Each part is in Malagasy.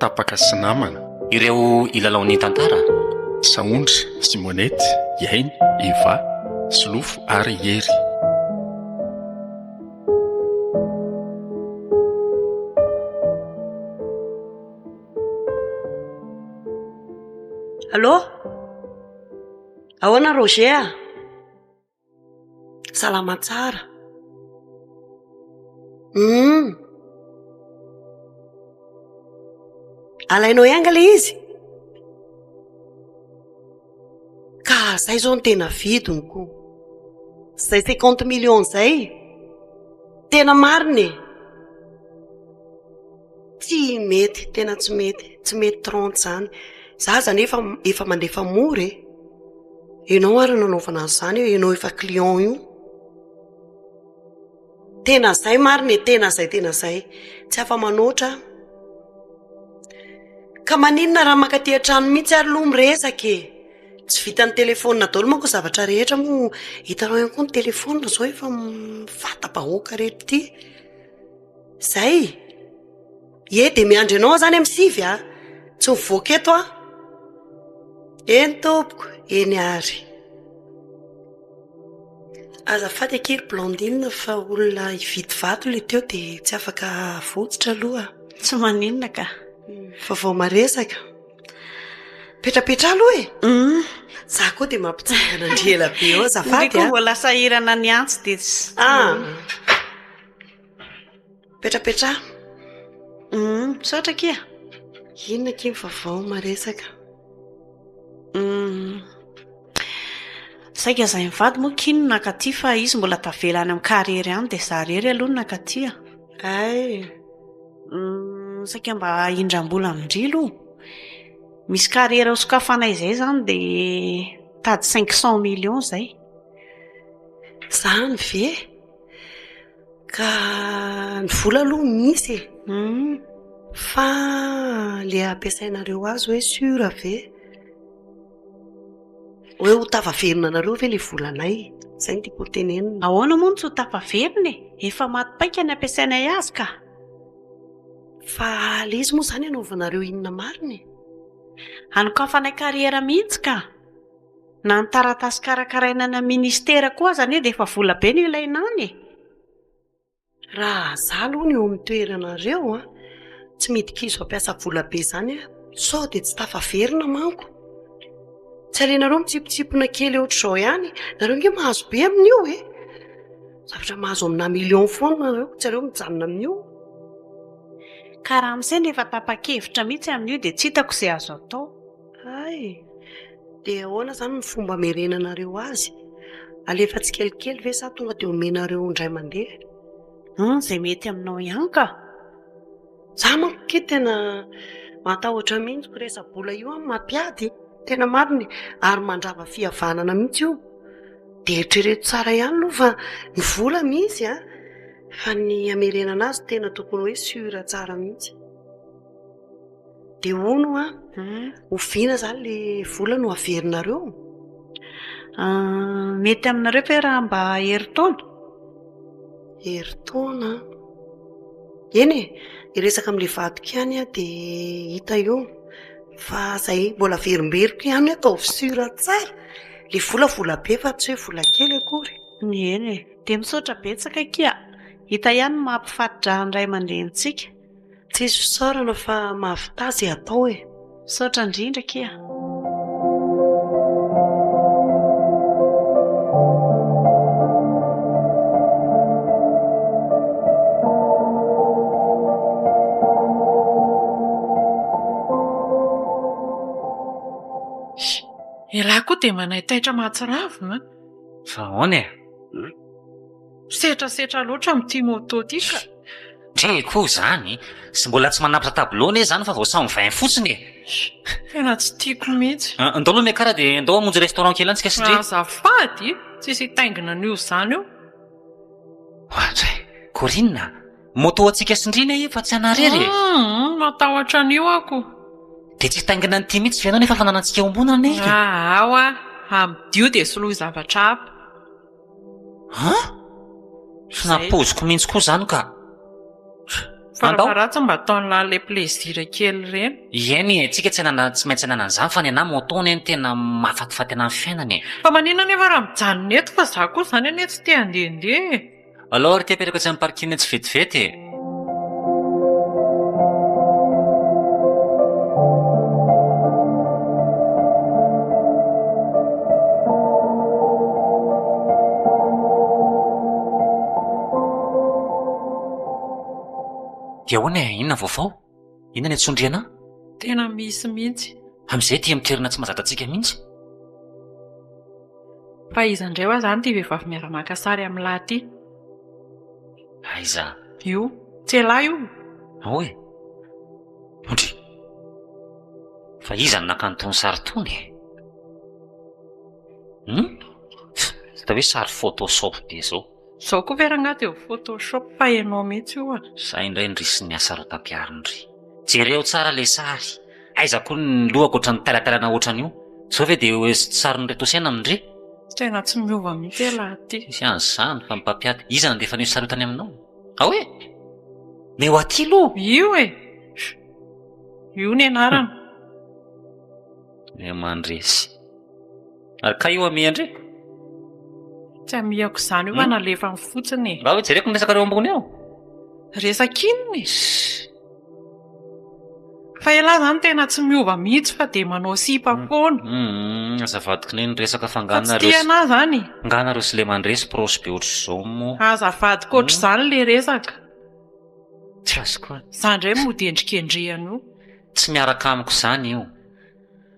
Tapaka sy namana, ireo ilalaon'ny tantara. Saondry, Simonety, Yainy, Eva, Solofo ary Hery. Allô? Ahoana Roger? Salama tsara. Alainao ihanga le izy? Ka zay zao no tena vidiniko. Zay 50 millions zay. Tena marina e. Tsy mety, tena tsy mety 30 zany. Za zany efa mandefa mora e. Ianao ary nanaovana an'izany, ianao efa client io. Tena zay marina e, tena zay. Tsy afa manoatra. Ka maninona raha makaty an-trano mihitsy ary loha miresaka e. Tsy vitan'ny telefonina daholo manko zavatra rehetra moa. Hitanao ihany koa ny telefonina zao efa fata-bahoaka reto ty. Zay. Dia miandry anao zany amin'ny sivy a. Tsy mivoaka eto a. Eny tompoko, eny ary. Azafady kely Blandine fa olona hividy vato le teo dia tsy afaka fotsitra aloha. Tsy maninona ka. Fa vao maresaka. Petrapetra aloha e. Za koa dia mampitsangana andriela be eo azafady. Ndriko mbola sahirana ny antsy dia petrapetra. Misaotra kia. Inona kely vavao maresaka. Saika izay mivady moa kino nakaty fa izy mbola tavelany amin'ny kariera ihany dia za rery aloha no nakaty. Saika mba indram-bola amindrilo. Misy kariera ho sokafanay izay zany dia tady 500 millions zay. Zany ve? Ka ny vola aloha misy e. Fa le ampiasainareo azy hoe sura ve? Hoe ho tafaverina nareo ve le volanay? Zay ny tiako tenenina. Ahoana moa tsy ho tafaverina e? Efa matipaika ny ampiasainay azy ka. Fa le izy moa zany anaovanareo inona marina e? Anokafanay kariera mihitsy ka. Na ny taratasy karakaraina na ministera koa zany dia efa vola be no ilainany e. Raha za aloha ny eo amin'ny toeranareo tsy midika izy ampiasa vola be zany sao dia tsy tafaverina manko. Tsy alenareo mitsipitsipona kely ohatr'izao ihany. Nareo nge mahazo be amin'io e. Zavatra mahazo amina million foana nareo, tsy areo mijanona amin'io. Ka raha amin'izay efa tapa-kevitra mihitsy amin'io dia tsy hitako izay azo atao. Dia ahoana zany ny fomba merenanareo azy? Alefa tsy kelikely ve sa tonga dia omenareo indray mandeha? Izay mety aminao ihany ka. Za manko ke tena matahotra mihitsy resa-bola io mampiady. Tena marina ary mandrava fihavanana mihitsy io. Dia eritrereto tsara ihany aloha fa ny vola misy fa ny amerenana azy tena tokony hoe sura tsara mihitsy. Dia hono oviana zany le vola no averinareo? Mety aminareo fa raha mba herintaona. Herintaona? Eny e, iresaka amin'ilay vadiko ihany dia hita eo. Fa zay mbola verimberiko ihany atao sura tsara. Le vola be fa tsy hoe vola kely akory. Eny e, dia misaotra betsaka kia. Hita ihany mampifatotra andray aman-drenitsika. Tsy iso saorana fa mahavitazy atao e. Misaotra indrindra kia. Elahy koa dia manahitaitra mahatsiravina. Fa ahoana e? Setrasetra loatra amin'ity moto ity ka. Dreko zany. Sy mbola tsy manapitra tableau ne zany fa vao samy vain fotsiny e. Tena tsy tiako mihitsy. Andao aloha miakara dia andao hamonjy restaurant kely antsika sindry. Azafady, tsisy taingina n'io zany io. Hoatray, Corinne, moto antsika sindriana fa tsy anarery e. Matahotra an'io ako. dia tsy taingina ny tia mihitsy ianao nefa fananantsika eo ambonana neka. Ao amidio dia soloa zavatra hafa. Sy napoziko mihitsy koa izany ka. Farafaratsy mba ataon'ilay plezira kely ireny. Eny tsika tsy maintsy hanana an'izany fa ny anahy moton eny tena mahafatifaty anahy ny fiainany. Fa maninona nefa raha mijanona eto fa za koa izany anie tsy te handehandeha. Alao ary ty apetraka tsy amin'ny parkina tsy vetivety. Dia ahoana inona vaovao? Inona ny atsondriana? Tena misy mihitsy. Amin'izay tia mitoerana tsy mahazatra-tsika mihitsy. Fa iza indray hoa izany ity vehivavy miara-maka sary amin'ny lahy ity? Aiza? Io, tsy lahy io. Ahoe? Ondry. Fa iza no naka an'itony sary itony? Hita hoe sary photoshop be izao. Izao koa vera anaty eo photoshop fa hainao mihitsy io. Zay indray ndrisy ny asa rotam-piarindry. Jereo tsara ilay sary. Aiza koa ny lohako ohatran'ny talatalana ohatran'io. Sao ve dia sarin'ireto Sena mindry? Tena tsy miova mihitsy lahy ity. Isy an'izany fa mipampiady. Iza nandefa an'io sary io tany aminao? Ahoe? Meo aty aloha. Io e. Io ny anarana. Mandresy. Ary ka io amiandre? Tsy amihako izany io fa nalefa ny fotsiny. Raha hoe jereko ny resaka reo ambony ao. Resaka inona? Fa elahy izany tena tsy miova mihitsy fa dia manao sipa foana. Azavadiko ny resaka Fa tsy tia anahy izany. Nganareo sy le mandresy prosy be ohatr'izao moa. Azavadiko ohatr'izany ilay resaka. Tsy azoko. Izany indray mody endrikendrehana io. Tsy miaraka amiko izany io.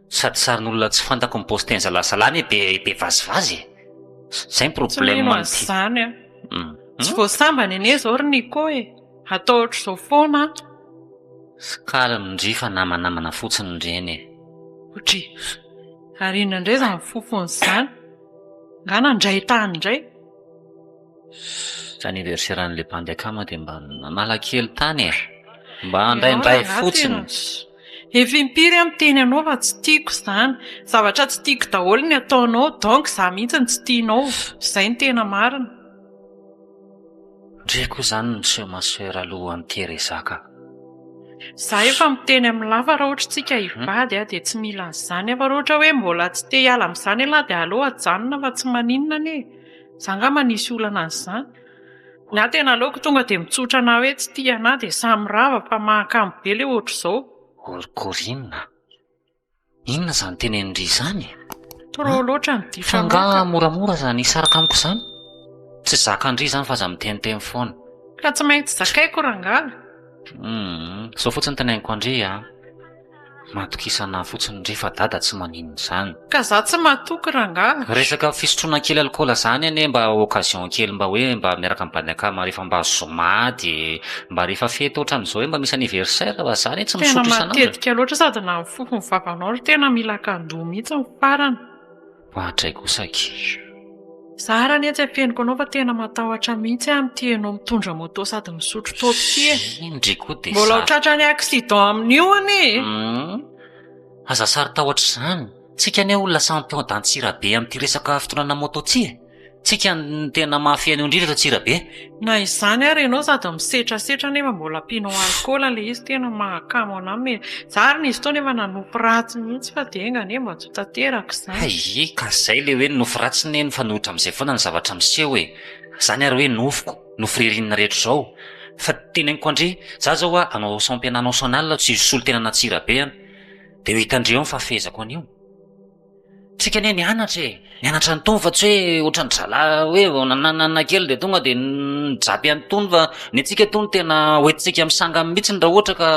Sady sarin'olona tsy fantako ny paosten'ny zalasalany be vazivazy. Izay ny Tsy problème mino amin'ity. izany a. Tsy voasambany anie izao ry Niko e. Atao ohatr'izao foana. Kala mindry fa namanamana fotsiny indreny. Otry. Ary inona indray izany fofony izany? Ngana indray tany indray. Anniverseran'ilay bandy akama dia mba nala kely tany e. Mba andraindray fotsiny. Efa impiry amin'ny teny anao fa tsy tiako izany. Zavatra tsy tiako daholo ny ataonao, donc za mihitsy ny tsy tianao. Izay ny tena marina. Ndreko izany ny seho masera aloha amin'ny Terezaka. Za efa miteny amin'ny lafa raha ohatra tsika hivady dia tsy mila an'izany. Fa raha ohatra hoe mbola tsy te hiala amin'izany ialahy dia aleo hajanona fa tsy maninona anie. Za nga manisy olana an'izany. Ny ahy tena aleoko tonga dia mitsotra na hoe tsy tia anahy dia samy rava fa mahakamo be ilay ohatr'izao. Orikorinina. Inona izany teny Andry izany? Torao loatra ny Fa difa nga moramora izany hisaraka amiko izany. Tsy zaka Andry izany fa za miteniteny foana. ka tsy maintsy zakaiko rangahy. Zao fotsiny tenainiko Andry matokisana fotsiny Andry fa dada tsy maninona izany. Ka za tsy matoky rangahy. Resaka fisotroana kely alikaola izany anie mba occasion kely mba hoe mba miaraka amin'ny bandakama rehefa mba zomady mba rehefa fety ohatran'izao hoe mba misy anniversaire fa izany tsy Tena misotro isan'andro. matetika loatra sady na ny fofony vavanao tena mila kandoha mihitsy ny farany. Hoatray kosaky. Za raha ny tsy afeniko anao fa tena matahotra mihitsy amin'ity ianao mitondra moto sady misotro taoty ity e. Indry koa dia Mbola ho tratra ny accident amin'io anie. Aza sary tahotra izany. Tsika anie olona champion d'Antsirabe amin'ity resaka fitondrana moto ity e. Tsika ny tena mafia an'io indrindra eto Antsirabe. Na izany ary ianao sady misetrasetra nefa mbola ampianao alikaola ilay izy tena mahakamo an'ahy. Za ary nizy tao nefa nanopy ratsy mihitsy fa dia engane mba tsy tanteraka izany. Ka izay le hoe nofo ratsiny eny fa nohitra amin'izay foana ny zavatra miseho e. Izany ary hoe nofoko, nofo ririnina rehetra izao. Fa teneniko Andry, za zao hanao championnat national tsy solo tena n'Antsirabe any. Dia ho hitandreo ny fafezako an'io. Tsika anie nianatra e. Nianatra nytony fa tsy hoe ohatran'ny zalahy hoe nanana kely dia tonga dia nijapy anytony fa ny antsika tony tena hoentintsika misanga mihitsy raha ohatra ka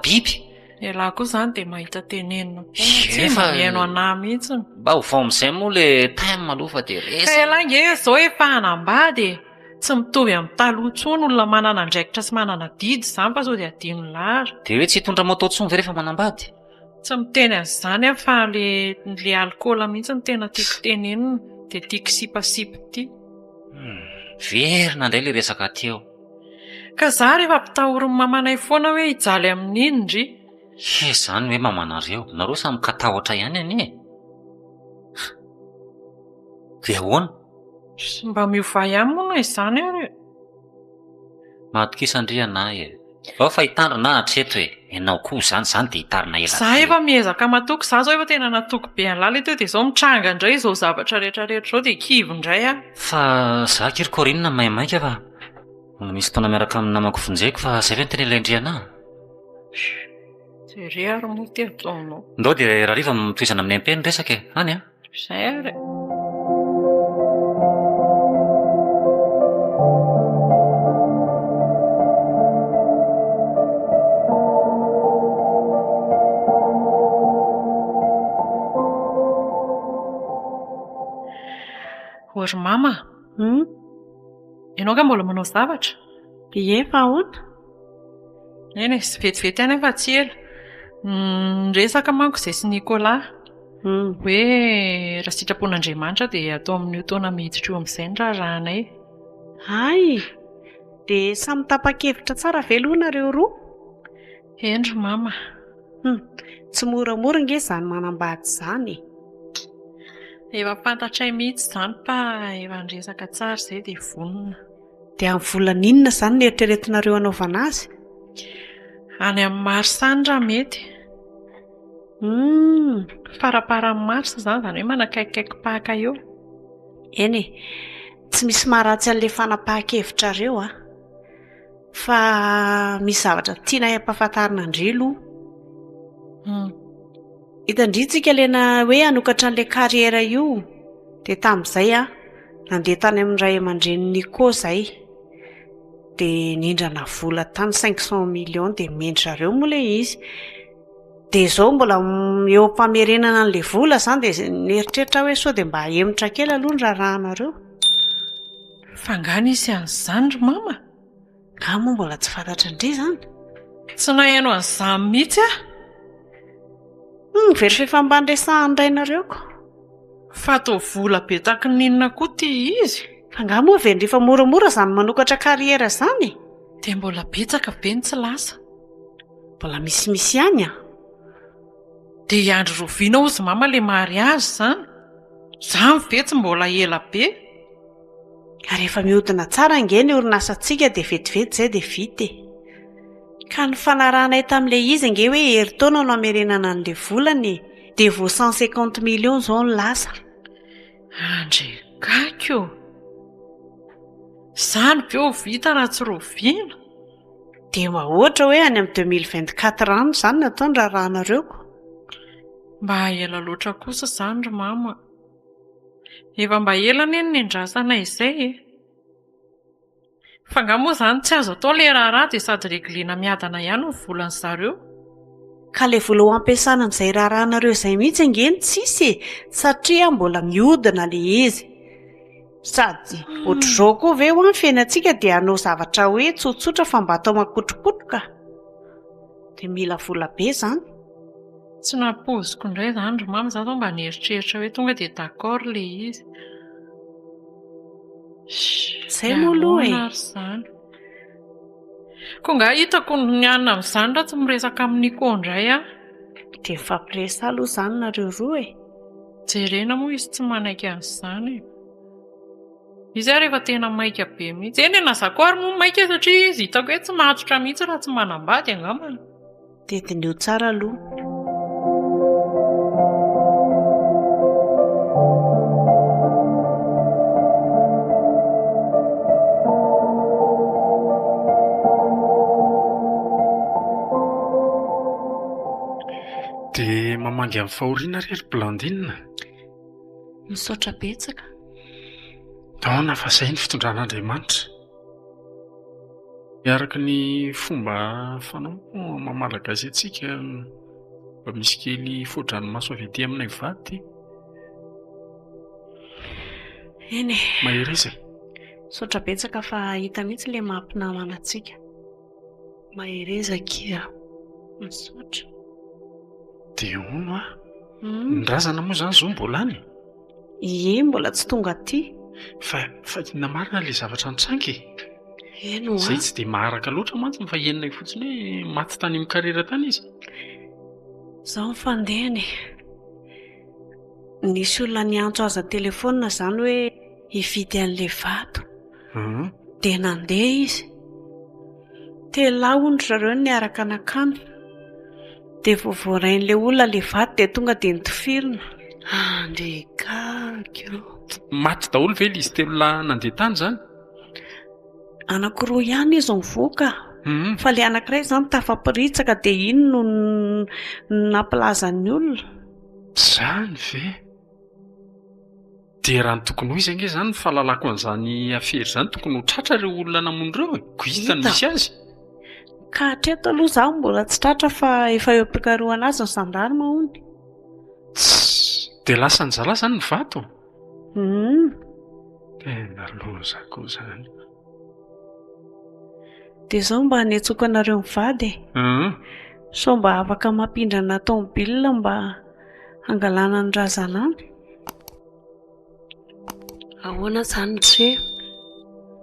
biby. Ialahy koa izany dia mahita tenenina Efa- tsy mihaino anahy mihitsy. Mba ho vao amin'izay moa le time aloha fa dia Ka resy. ialahy nge izao efa hanambady e. Tsy mitovy amin'ny taloha intsony olona manana andraikitra sy manana didy izany fa sao dia adino lahara. Dia hoe tsy hitondra moto intsony ve rehefa manambady? Tsy miteny an'izany aho fa le alikaola mihitsy ny tena tiako tenenina dia tiako sipasipa ity. Verina indray le resaka teo. Ka za rehefa mpitahoriny mamanay foana hoe hijaly amin'iny Ndry. Izany hoe mamanareo, nareo samy katahotra ihany anie. Dia ahoana? Mba miova ihany moa na izany ary. Matokisa andria anahy e. Ao fa hitandrina hatreto e. Ianao koa izany dia hitarina ela. Za efa miezaka matoky, za zao efa tena natoky be an'lala teo dia izao mitranga indray izao zavatra rehetrarehetra izao dia kivo indray a. Fa za kirikorinina maimaika fa mbola misy fotoana miaraka amin'ny namako vonjeko fa izay ve ny tena ilay andriana. Jerry ary moa ty ataonao. Ndao dia raha riva mitoizana amin'ny ampeny resaka e. Any a? Izay ary. Hory mama, ianao ka mbola manao zavatra? Ie, fa ahoana? Eny sy vetivety ihany efa tsy ela. Resaka manko izay sy Nicolas. Hoe raha sitrapon'Andriamanitra dia atao amin'io taona miditra eo amin'izay ny raharanay. Ay, dia samy tapa-kevitra tsara ve aloha nareo roa? Endry mama. Tsy moramora nge izany manambady izany. Efa fantatray mihitsy izany fa efa niresaka tsara izay dia vonona. Dia amin'ny volan'inona izany ny eritreretinareo anaovana azy? Any amin'ny marsany raha mety. Faraparan'ny marsa izany hoe manakaikikaiky-pahaka eo. Eny e, tsy misy maharatsy an'ilay fanapahan-kevitrareo a. Fa misy zavatra tiana hampahafantarina andrilo. Hitandritsika lena hoe hanokatra an'ilay kariera io. Dia tamin'izay a, nandeha tany amin'ny ray aman-dreny Nico izay. Dia nindrana vola tany 500 millions dia mendrareo moa ilay izy. Dia izao mbola eo am-pamerenana an'ilay vola izany dia nieritreritra hoe sao dia mba hemotra kely aloha ny raharanareo. Fa ngany isy an'izany ry mama? Nga moa mbola tsy fantatra indray izany. Tsy nahaino an'izany mihitsy a. Very fefambany resahan'ny rainareo ko. Fa atao vola be taky ninona koa ty izy. Fa nga moa very rehefa moramora izany manokatra kariera izany. Dia mbola betsaka be ny tsy lasa. Mbola misimisy ihany a. Dia iandro roviana ozy mama ilay mariazy izany. Izany ve tsy mbola ela be? Ary efa mihodina tsara nge ny orinasantsika dia vetivety izay dia vita e. Ka ny fanaranay tamin'ilay izy nge hoe herintaona no hamerenana an'ilay volany dia vao 150 millions izao ny lasa. Andre gako. Izany be ho vita raha tsy roviana. Dia ohatra hoe any amin'ny 2024 any izany natao ny raharanareo ko. Mba ela loatra kosa izany ry mama. Efa mba ela neny ny andrasana izay e. Fa nga moa izany tsy azo atao ilay raharaha dia sady reglina miadana ihany ny volan'ny zareo. Ka ilay vola ho ampiasana amin'izay raharanareo izay mihitsy ngeny tsisy e, satria mbola mihodina ilay izy. Sady ohatr'izao koa ve ho any fiainantsika dia hanao zavatra hoe tsotsotra fa mba atao makotrokotroka. Dia mila vola be izany. Tsy napoziko indray izany ry mama, za mba nieritreritra hoe tonga dia d'accord ilay izy. Izay moa aloha e. Izany. Koa nga hitako ny anona amin'izany raha tsy miresaka amin'ny Nico indray a. Dia mifampiresa aloha izany nareo roa e. Jerena moa izy tsy manaiky an'izany e. Izy ary efa tena maika be mihitsy. Eny nazako ary moa maika satria izy hitako hoe tsy matotra mihitsy raha tsy manambady angambany. Dia dineo tsara aloha. Dia mamangy amin'ny fahoriana rery Blandine. Misaotra betsaka. Taona fa izay ny fitondran'Andriamanitra. Miaraka ny fomba fanao mamala gazentsika mba misy kely fodranomaso avy etỳ aminay vady. Eny e. Mahery izy. Misaotra betsaka fa hita mihitsy ilay mahampinamana antsika. Maherezaka misaotra. Dia hono a. Ny razana moa izany izao mbola any. Ie, mbola tsy tonga aty. Fa inona marina ilay zavatra nitsangy. Eno a. Izay tsy dia maharaka loatra mantsy fa henonay fotsiny hoe maty tany amin'ny karera tany izy. Zaho mifandehany. Nisy olona niantso aza telefonina izany hoe hividy an'ilay vato. Dia nandeha izy. Tela ondry zareo niaraka nakany. Dia voavoarain'ilay olona ilay vato dia tonga dia nitifirina. Andrekakio. Maty daholo ve ilay izy telo lahy nandeha tany izany? Anankiroa ihany izy mivoaka. Fa ilay anankiray izany tafampiritsaka dia iny no nampilazan'ny olona. Izany ve? Dia raha ny tokony ho izy ange izany ny fahalalako an'izany afery izany tokony ho tratra ireo olona namon'ireo e. Ko hitany misy azy. Ka hatreto aloha izaho mbola tsy tratra fa efa eo am-pikarohana azy ny sandarma hony. Dia lasa nyzala izany ny vato. Tena loza koa izany. Dia izao mba hanetsoko anareo mivady e. So mba afaka mampindrana tômôbilina mba hangalana ny razanany. Ahoana izany tre?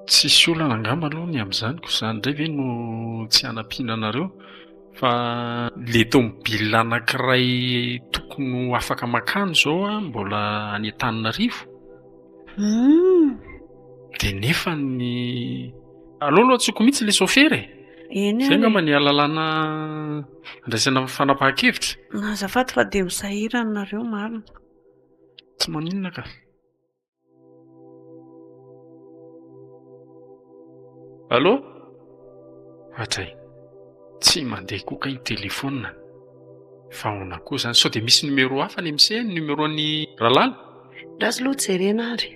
Tsisy olana angamba aloha ny amin'izany ko izany indray ve no tsy hanampiana anareo fa le tômôbilina anankiray tokony ho afaka makany izao a mbola any Antananarivo. Dia nefa ny aloha tsoko mihitsy ilay sôfera e. Eny Izay angamba ny alalana andraisana fanapahan-kevitra. Azafady fa dia misahirana nareo marina. Tsy maninona ka. Allô? Hatray. Tsy mandeha koa ka iny telefônina. Fa ahoana koa izany? Sao dia misy numéro hafa ny MC, numéro an'ny Ralala? Ratsy loha jerena ary.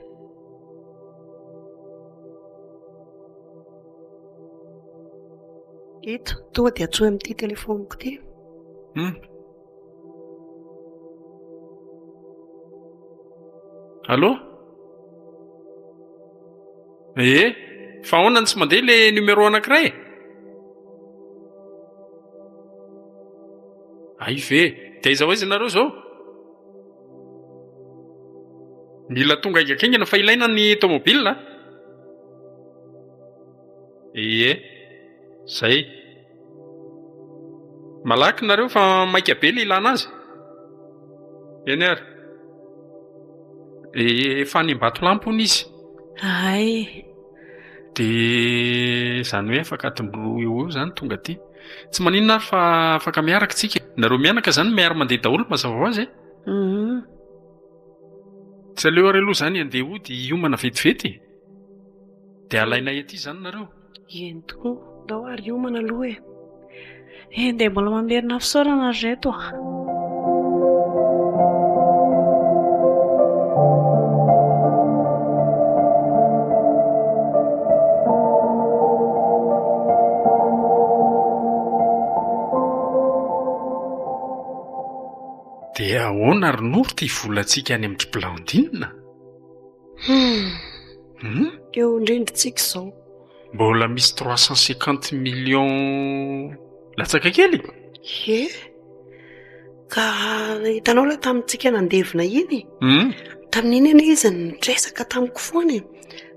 Ito, tonga dia atsoy amin'ity telefoniko ity. Allô? Fa ahoana ny tsy mandeha ilay numéro anankiray? Ay ve, dia aiza ho aiza ianareo izao? Mila tonga aingakaingana fa ilaina ny tômôbilina. Zay. Malaky nareo fa maika be ilay ilana azy. Eny ary. Efa any Ambatolampy hono izy. Ay. Dia izany hoe afaka atim-bolo eo izany tonga aty. Tsy maninona ary fa afaka miaraka tsika. Nareo mianaka izany miara mandeha daholo mazava ho azy e. Tsy aleo ary aloha izany andeha hody hiomana vetivety. Dia alaina ety izany nareo. Eny tokoa, ndao ary hiomana aloha e. Dia mbola mamerina fisaorana ry reto. Dia ahoana ary noro ity volantsika any amin'ny Blandine? Eo indrindritsika izao. Mbola misy 350 millions latsaka kely? Ka hitanao ilay tamintsika nandevina iny? Tamin'iny anie izy nitresaka tamiko foana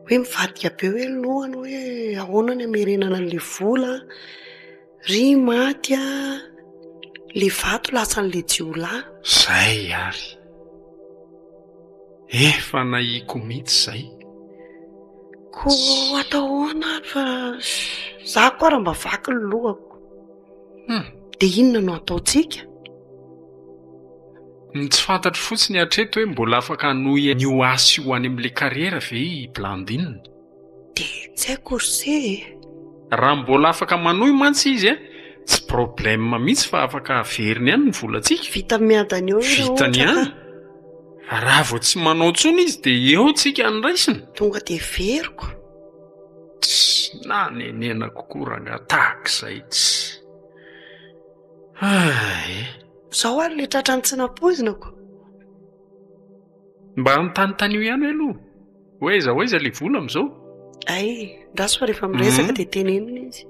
hoe mivadika be hoe lohany hoe ahoana ny hamerenana an'ilay vola, ry maty a, ilay vato lasan'ilay jiolahy. Zay ary. Efa nahiko mihitsy izay. Ko atao ahoana ary fa izaho koa raha mba vaky ny lohako. Dia inona no ataontsika? Ny tsy fantatro fotsiny hatreto hoe mbola afaka hanohy ny ho asy ho any amin'ilay kariera ve i Blandine? Dia tsy haiko se. Raha mbola afaka manohy mantsy izy tsy problème mihitsy fa afaka averiny ihany ny volantsika. Vita miadany eo. Vitany ihany. Raha vao tsy manao intsony izy dia eo tsika ny raisiny. Tonga dia veriko. Na nenena kokoa raha tahak'izay tsy. Izao ary ilay tratrany tsy napoizinako. Mba notanytany io ihany aloha. Hoe aiza ho aiza ilay vola amin'izao. Ay, ndaso fa rehefa miresaka dia tenenina izy.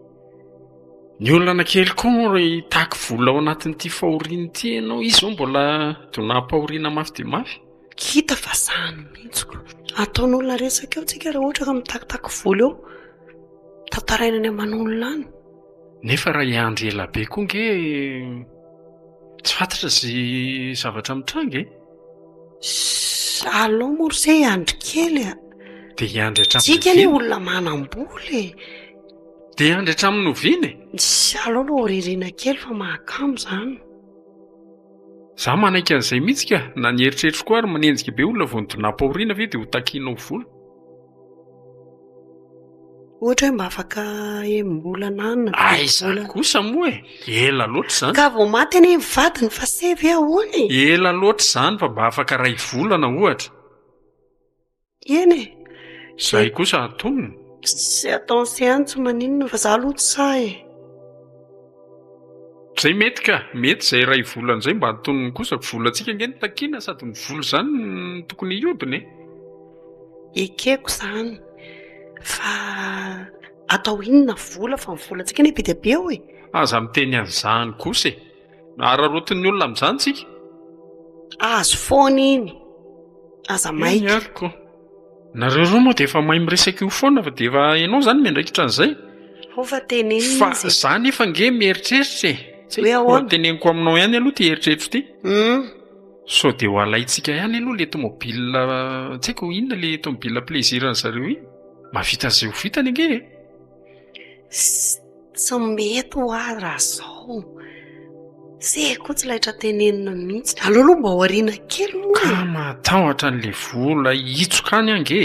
Ny olona kely koa ry tahaka vola ao anatin'ity fahoriana ity ianao izy zao mbola donampahoriana mafy dia mafy. Kita fa zany mihitsiko. Ataon'olona resaka eo tsika raha ohatra ka mitakitaka vola eo. Tantaraina any aman'olona any. Nefa raha hiandry ela be koa nge Tsy fantatra zay zavatra mitrangy e? Alao morsey andry kely a. Dia hiandry hatramin'ny Tsika ny oviana. olona manam-bola e. Dia hiandry hatramin'ny oviana e? Alao no ririna kely fa mahakamo zany. Izaho manaiky an'izay mihitsy ka, na ny eritreritro koa ary manenjika be olona vao nampaoriana ve dia ho takianao vola. Ohatra hoe mba afaka embola nanina. Aiza kosa moa e? Ela loatra izany. Ka vao maty any mivadiny fa sevy ahoana e. Ela loatra izany fa mba afaka ray volana ohatra. Eny e. Izay kosa antonony. Tsy ataony seantsy maninona fa za aloha tsy sahy e. Izay mety ka, mety izay ray volana izay mba antonony kosa volantsika nge ny takiana sady ny vola izany no tokony hiodina e. Ekeko izany. Fa atao inona vola fa ny volantsika ny be dia be ao e. Aza miteny an'izany kosa e. Ararotin'ny olona amin'izany tsika. Azo foana iny. Aza maika. Iariko. Nareo roa moa dia efa mahay miresaka io foana fa dia efa ianao izany miandraikitra an'izay. Ho fa tenenina Fa izy. izaho nefa nge mieritreritra e. Hoe ahoana? Teneniko aminao ihany aloha ty eritreritro ty. So dia ho alaitsika ihany aloha le tomobile, tsy haiko inona le tomobile plaisiran'zareo iny. Mavita an'izay ho vitany ange e. Tsy mety ho azy raha zao. Seko tsy lahitra tenenina mihitsy. Alao aloha mba hoariana kely moa. Ka matahotra an'le vola hitsoka any ange.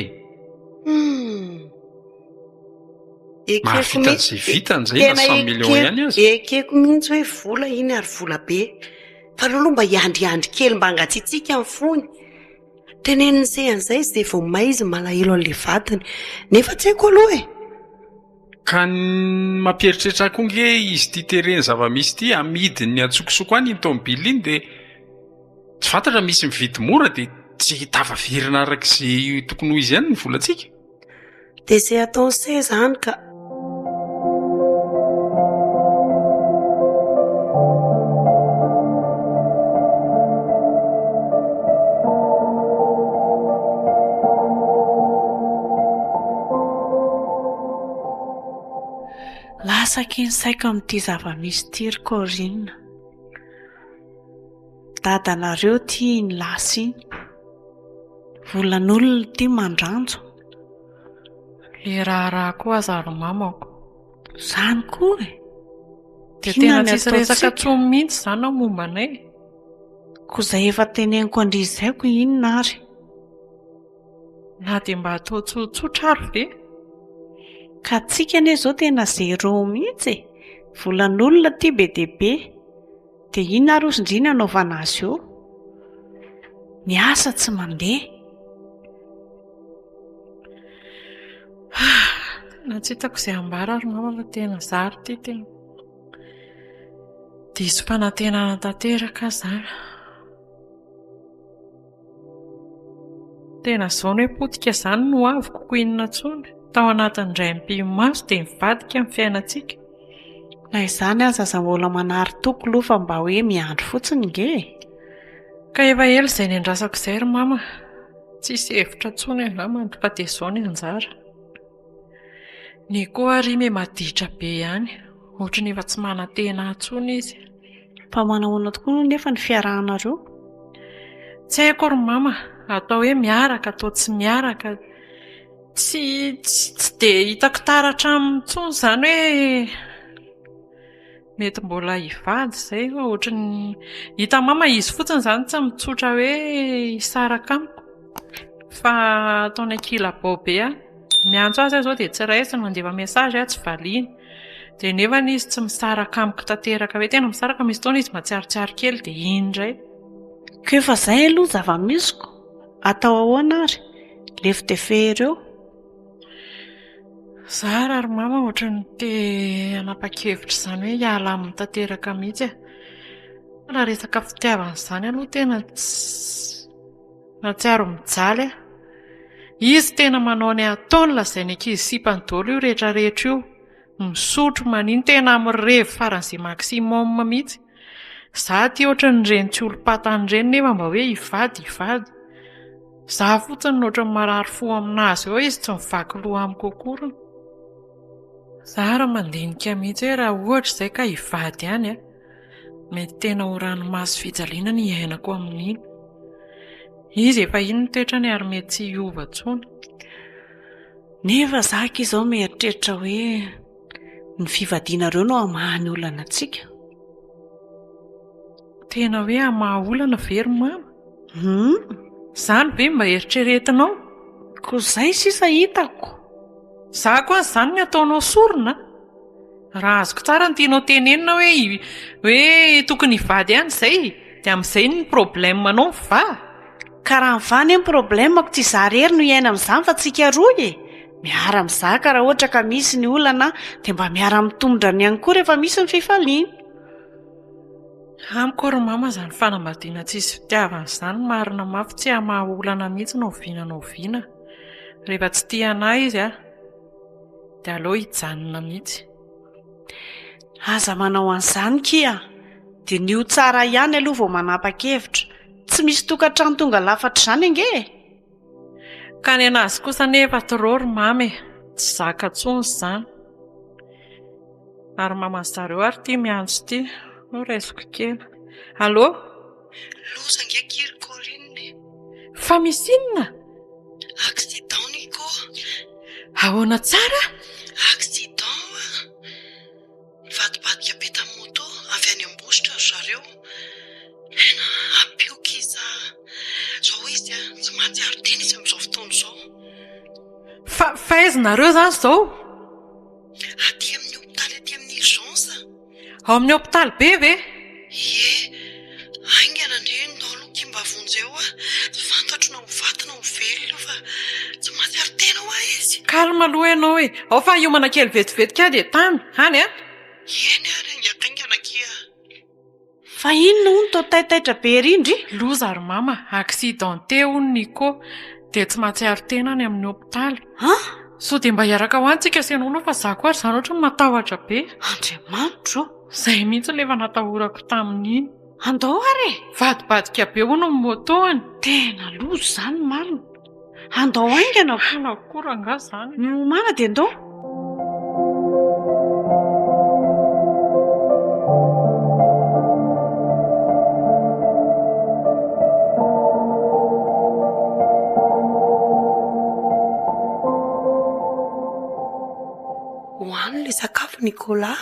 Mavita an'izay vitany izay na 100 millions ihany aza. Ekeko mihitsy hoe vola iny ary vola be. Fa alao aloha mba hiandriandry kely mba hangatsiatsika amin'ny fony. Teneniny sehan'izay izay vao maizy malahelo an'le vadiny. Nefa tsy haiko aloha e. Ka mampieritreritra koa nge izy ty tereny zava-misy ty amidiny atsokosoko any iny tomobile iny dia tsy fantatra misy mividy mora dia tsy tafaverina arak'izay tokony ho izy ihany ny volantsika. Dia izay ataony se izany ka. Lasaka iny saiko amin'ity zava-misy ity ry Corinne. Dadanareo tia ny lasa iny. Volan'olona ity mandranjo. Le raharaha koa azary mamako. Izany koa e. Dia tena tsisy resaka tsony mihitsy izany ao mombanay. Koa izay efa teneniko andrizaiko inona ary. Na dia mba atao tsotsotra ary ve? Ka tsika anie izao tena zero mihitsy e. Volan'olona ity be dia be. Dia inona ary osindrina anaovana azy eo? Ny asa tsy mandeha. Na tsy hitako izay ambara ary mama fa tena zary ity tena. Diso fanantenana tanteraka izany. Tena izao ny hoe potika izany no avy kokoa inona intsony. Tao anatin'ny iray am-pimaso dia mivadika amin'ny fiainantsika. Na izany aza aza mbola manary toko aloha fa mba hoe miandry fotsiny nge. Ka efa ela izay ny andrasako izay ry mama. Tsisy hevitra intsony angambany fa dia izao ny anjara. Ny koa ary me maditra be ihany. Ohatran'ny efa tsy manan-tena intsony izy. Fa manahoana tokoa nefa ny fiarahanareo? Tsy haiko ry mama. Atao hoe miaraka, atao tsy miaraka. Tsy dia hitako taratra amin'intsony izany hoe mety mbola hivady izay fa ohatran'ny hita mama izy fotsiny izany tsy mitsotra hoe hisaraka amiko. Fa ataony ankilabao be aho. Miantso azy izao dia tsy raisiny mandefa mesazy aho tsy valiany. Dia nefa izy tsy misaraka amiko tanteraka hoe tena misaraka misy taona izy matsiarotsiaro kely dia iny indray. Ko efa izay aloha zava-misiko. Atao ahoana ary? Levo dia fery eo. Zara ary mama ohatran'ny te hanapa-kevitra izany hoe hiala amin'ny tanteraka mihitsy e. Raha resaka fitiavana izany aloha tena natsiaro mijaly e. Izy tena manao ny ataony lazainy ankizy sipany daholo io rehetra rehetra io. Misotro maniny tena mirevy faran'izay maximum mihitsy. Za ty ohatran'ny reny tsy olom-patany reny nefa mba hoe hivady. Za fotsiny ohatran'ny marary fo aminazy eo izy tsy mivaky loha amiko akory. Za raha mandinika mihitsy hoe raha ohatra izay ka hivady ihany mety tena ho ranomasy fijaliana ny iainako amin'iny. Izy efa iny ny toetrany ary mety tsy hiova intsony. Nefa zaka izao mieritreritra hoe ny fivadianareo no hamahany olana antsika. Tena hoe hamaha olana very mama? Izany ve mba eritreretinao? Koa izay sisa hitako. Za koa izany ny ataonao sorona. Raha azoko tsara ny tianao tenenina hoe tokony hivady ihany izay, dia amin'izay ny problemanao miva. Ka raha mivany ny problemako tsy izaho rery no iaina amin'izany fa tsika roa e. Miara mizaka raha ohatra ka misy ny olana dia mba miara mitomondra ny ihany koa rehefa misy ny fifaliana. Amiko ry mama izany fanambadiana tsisy fitiavana izany marina mafy tsy hamaha olana mihitsy no oviana. Rehefa tsy tia anahy izy dia aleo hijanona mihitsy. Aza manao an'izany kia, dia ny ho tsara ihany aloha vao manapa-kevitra. Tsy misy tokantrano tonga lafatra izany ange. Ka ny anazy kosa nefa tororo mamy, tsy zaka intsony izany. Ary maman'zareo ary tia miantso ity, no resiko kely. Allo? Loza nge kiry Corinne. Fa misy inona? Accident Nico. Ahoana tsara? Accident. Vadibadika be tamin'ny moto avy any Ambositra zareo. Ena ampioky iza. Zao izy tsy mahatsiaro teny izy amin'izao fotoana izao. Fa aizinareo izany izao? Aty amin'ny hopitaly aty amin'ny urgence. Ao amin'ny hopitaly be ve? Ie, aingana ndreny daholo kimba vonjeo tsy fantatro na ho vatana ho velona fa tsy mahatsiaro tena ho izy. Kalma aloha ianao e. Ao fa hiomana kely vetivety ka dia tany. Hany Eny ary angakaingana kia. Fa inona hono tao taitaitra be rindry? Loza ry mama, accidenté hono Nico, dia tsy mahatsiaro tena any amin'ny hopitaly. So dia mba hiaraka ho antsika senonao fa za koa izany ohatra ny matahotra be. Andriamanitra. Izay mihitsy lefa natahorako tamin'iny. Andao ary. Vadibadika be hono ny motoany. Tena loza izany marina. Andao aingana. Anakora nga izany. Miomana dia andao. Hoany ilay sakafo Nicolas.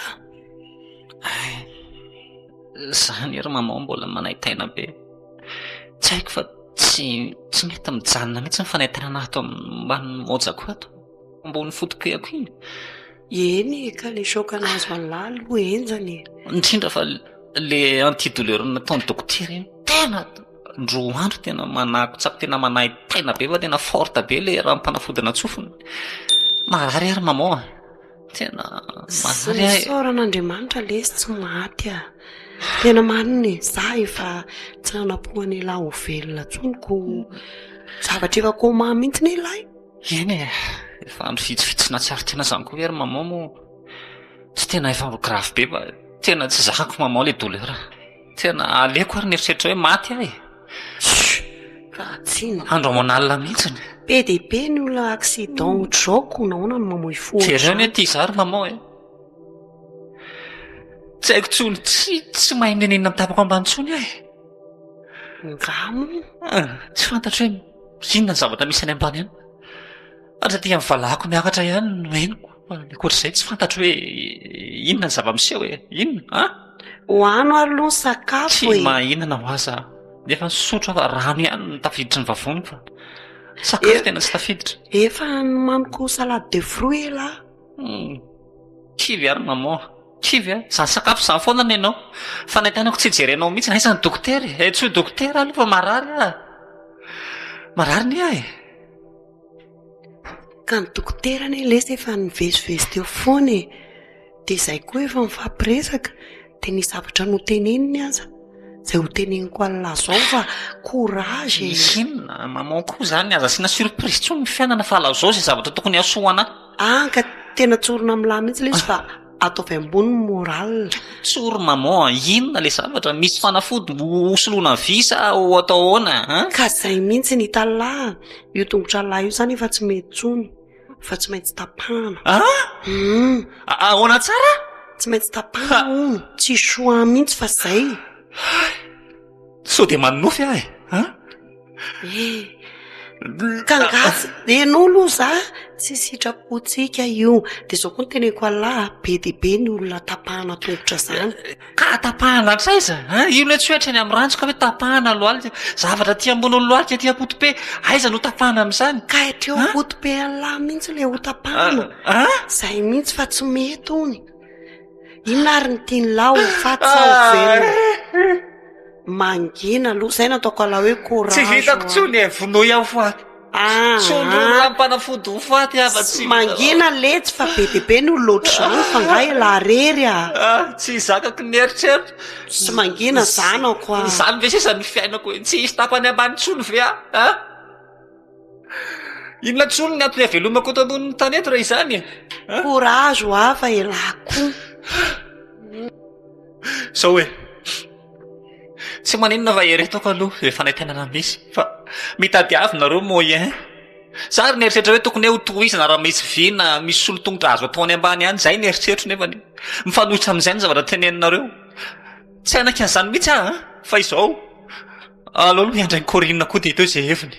Izany ery mama mbola manaitaina be. Tsy haiko fa tsy mety mijanona mihitsy ny fanaitana anahy ato ambany mojako ato ambony fotokeko iny. Eny ka ilay saokana azo malalo ho enjany. Indrindra fa le antidouleur nataony dokotera iny tena ndroa andro tena manako tsako tena manaitaina be fa tena forte be le ranom-panafodina tsofiny. Marary ary mama. Tena marary ahy. Soran'Andriamanitra lesy tsy maty a. Tena marina za efa tsy nanapohany lahy ho velona tsoniko. Zavatra efa koma mihitsy ny lahy. Eny efa andro vitsivitsy natsiaro tena izany koa ery mama mo. Tsy tena efa grave be fa tena tsy zakako mama le douleur. Tena aleko ary nieritreritra hoe maty ahy. Ratsina. Andro amon'alina mihitsy. Be dia be ny olona accident ohatr'izao ko nahoana no mamoy foana. Jereo ny tia zary mama e. Tsy haiko tsony tsy mahay nenenina mitapako ambany tsony ahy. Ngamo. Tsy fantatro hoe inona ny zavatra misy any ambany any. Atra tia mivalahako miakatra ihany no henoko. Ankoatr'izay tsy fantatro hoe inona ny zava-miseho e. Inona? Hoano ary aloha ny sakafo Tsy mahinana ho aza. Nefa nisotro fa rano ihany no tafiditry ny vavony fa sakafo tena tsy tafiditra. Efa nomaniko salade de fruits la. Kivy ary mama. Kivy izany sakafo izany foana ny ianao. Fa nahitanako tsy jerenao mihitsy na izany dokotera e. Tsy dokotera aloha fa marary ah. Marary ny ahy. Ka ny dokotera ny lesy efa nivezivezy teo foana e. Dia izay koa efa mifampiresaka. Dia ny zavatra no teneniny aza. Izay ho teneniko alina zao fa courage e. Inona mama koa izany aza sina surprise tsony ny fiainana fa alao izao izay zavatra tokony hasoana. Ka tena tsorona milahy mihitsy lesy fa ataovy ambony moral. Tsoro mama, inona le zavatra misy fanafody hosoloana visa ho atao ahoana? Ka izay mihitsy ny talalahy. Io tongotra lahy io izany efa tsy mety tsony. Fa tsy maintsy tapahana. Ahoana tsara? tsy maintsy tapahana ono tsy soa mihitsy fa zay sao dia manofy ahy kangasy enao aloha za tsy sitrapotsika io dia zao koa ny teneko alahy be dia be ny olona tapahana tongotra zany ka tapahana traiza io le tsy oetra ny amin'ny rantsika hoe tapahana lohalika zavatra ty ambony olo lohalika ty apotope aiza no tapahana amin'izany ka hatreo apotope an'lahy mihitsy le ho tapahana zay mihitsy fa tsy mety ony inona ary ny tiany lahy ho fatsao velona mangina aloha zay nataoko ala hoe courage tsy vitako tsony e vonoy aho faty tsondrorampanafody ho faty afa-tsy mangina letsy fa be dia be ny oloatra zany fa nga elarery tsy zakako ny eritreritra tsy mangina zanako zany ve sisa ny fiainako hoe tsy isy tapany ambany tsony ve inona tsony ny antony avelomako eto amboniny tany eto raha izany courage ho afa elako sao hoe tsy maninona va eretako aloha efa naitenana misy fa mitady avy nareo moyen zary ny eritreritra hoe tokony ho toizana raha misy vina misy solotongotra azo ataony ambany any zay ny eritreritro nefa mifanohitra amin'izay ny zavatra teneninareo tsy anaka an'izany mihitsy fa izao aloha miandray ny Corinne koa dia teo izay heviny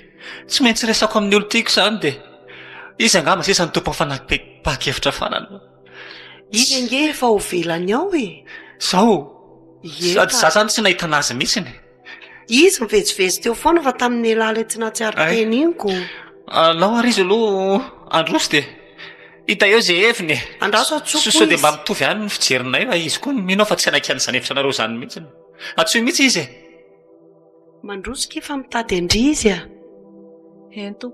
tsy maintsy resako amin'ny olo tiako zany dia izy angamba sisa ny tompo fanapaha-kevitra fanana izy ange efa ho velany ao zao sady za zany tsy nahita anazy mihitsiny izy mivezivezy teo foana fa tamin'ny elala tsy natsiary teny inko lao ary izy aloha androso dia hita eo zay heviny andraso atsoko sao dia mba mitovy any ny fijerinay fa izy koa mino fa tsy anaiky an'izany efitra anareo zany mihitsiny atsoy mihitsy izy mandrosika efa mitady andry izy ento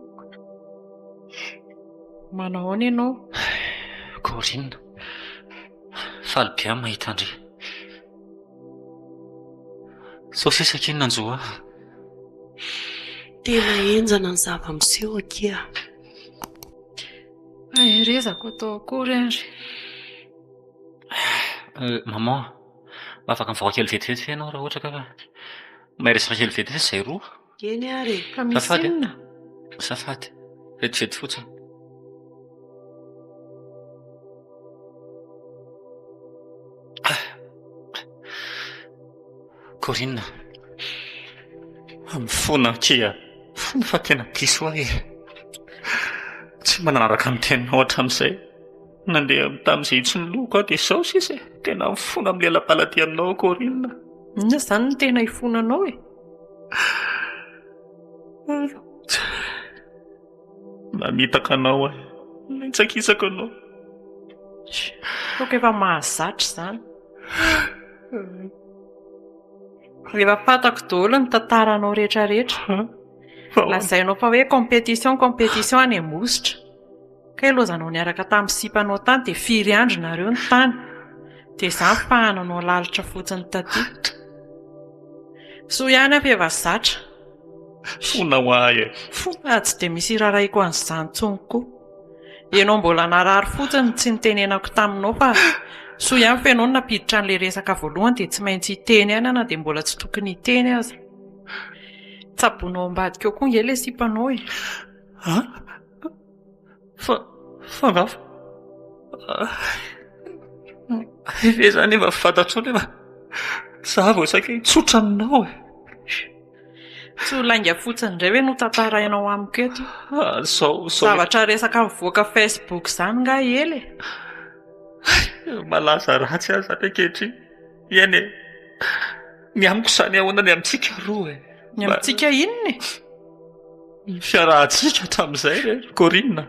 manao any ianao Corinne faly be mahita andry sao sisaka iny nanjoa tena enjana ny zava-miseho akia rezako atao akory andry maman mba afaka mivaoka kely vetivety fe ianao raha ohatra ka fa mahay resaka kely vetivety izay roa eny ary ka misy inona safady vetivety fotsiny Corinne mifona kia fona fa tena diso ahy tsy manaraka amin'ny teninao hatramin'izay nandeha tamin'izay tsy noloko aho dia sao sisa tena mifona amin'ny ela-palaty aminao Corinne ina zany ny tena hifonanao mamitaka anao ahy nitsakisako anao toko efa mahazatra zany rehefa fatako daholo ny tantaranao rehetrarehetra lazainao fa hoe compétition any amositra ka ilozanao niaraka tamin'ny sipanao tany dia firy andro nareo ny tany dia izany fahananao lalitra fotsiny taty so ihany afa efa zatra fona ho ahy tsy dia misy iraraiko an'izany tsony koa ianao mbola narary fotsiny tsy nitenenako taminao fa so ihany fa ianao napiditra n'ilay resaka voalohany dia tsy maintsy hiteny ihany ana dia mbola tsy tokony hiteny aza tsabonao ambadika eo koa nge ilay sipanao fangafa ve zany efa fantatro nefa za vao saika hitsotra aminao tsy ho lainga fotsiny indray hoe no tantarainao amiko eto sao zavatra resaka mivoaka Facebook zany nga ely malaza ratsy azy zany ankehitriny eny ny amiko zany ahoana ny amintsika roa ny amintsika inona fiarahantsika hatramin'izay Corinne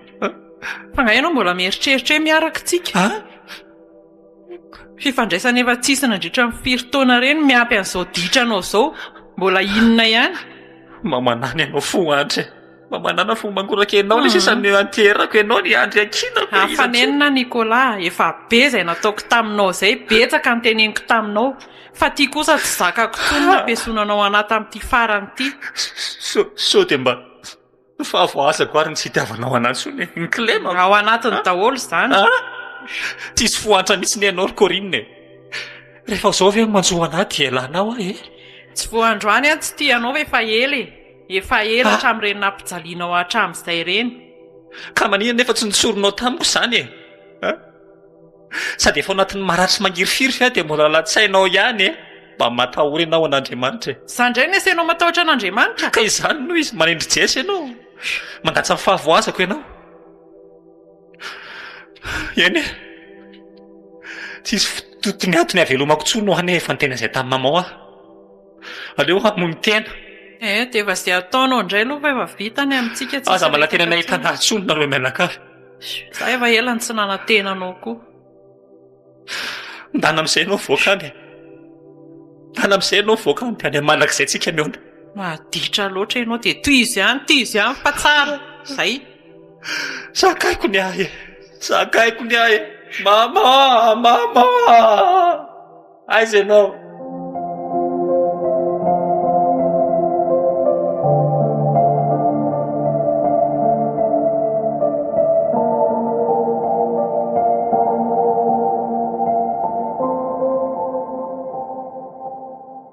fa nga ianao mbola mieritreritra hoe miaraka tsika fifandraisana efa tsisy nandritra amin'ny firy taona ireny miampy an'izao ditranao izao mbola inona ihany mamanany ianao fo andry mamanana fo mangoraka ianao le sisa ny anterako ianao ny andry akinako hafanenina Nicolas efa be izay nataoko taminao izay betsaka ny teneniko taminao fa tia kosa tsy zakako tsony nampiasonanao anaty amin'ity farany ity so dia mba fahavoazako ary ny tsy hitiavanao anatsony nklema ao anatiny daholo izany tsisy foantra mihitsy ny ianao Corinne rehefa zao ve manjoa anahy dia elanao ahy tsy voandroany a tsy tianao efa ely hatramin'ireny nampijalianao hatramin'izay ireny ka manina nefa tsy nitsoronao tamiko izany Sady efa ao anatin'ny maratry mangiry-firy dia mbola latsainao ihany e. Mba matahory ianao an'Andriamanitra e. Izany indray ny asainao matahotra an'Andriamanitra. Ka izany noho izy manendry Jesy ianao. Mangatsa ny fahavoazako ianao. Eny e. Tsisy totony antony havelomako tsony no ane efa niteny izay tamin'ny mamao aho. Aleo hamono tena. Dia efa izay ataonao indray aloha fa efa vitany amintsika. Aza mbola tena nahita anahy tsony nareo mianakavy. Za efa elany tsy nanantenanao koa. Ndana amin'izay ianao voaka any. Ndana amin'izay ianao voaka any dia any manak'izay tsika miona. Maditra loatra ianao dia toy izy ihany fa tsara. Izay. Zakaiko ny ahy e. Zakaiko ny ahy e. Mama. Aiza ianao?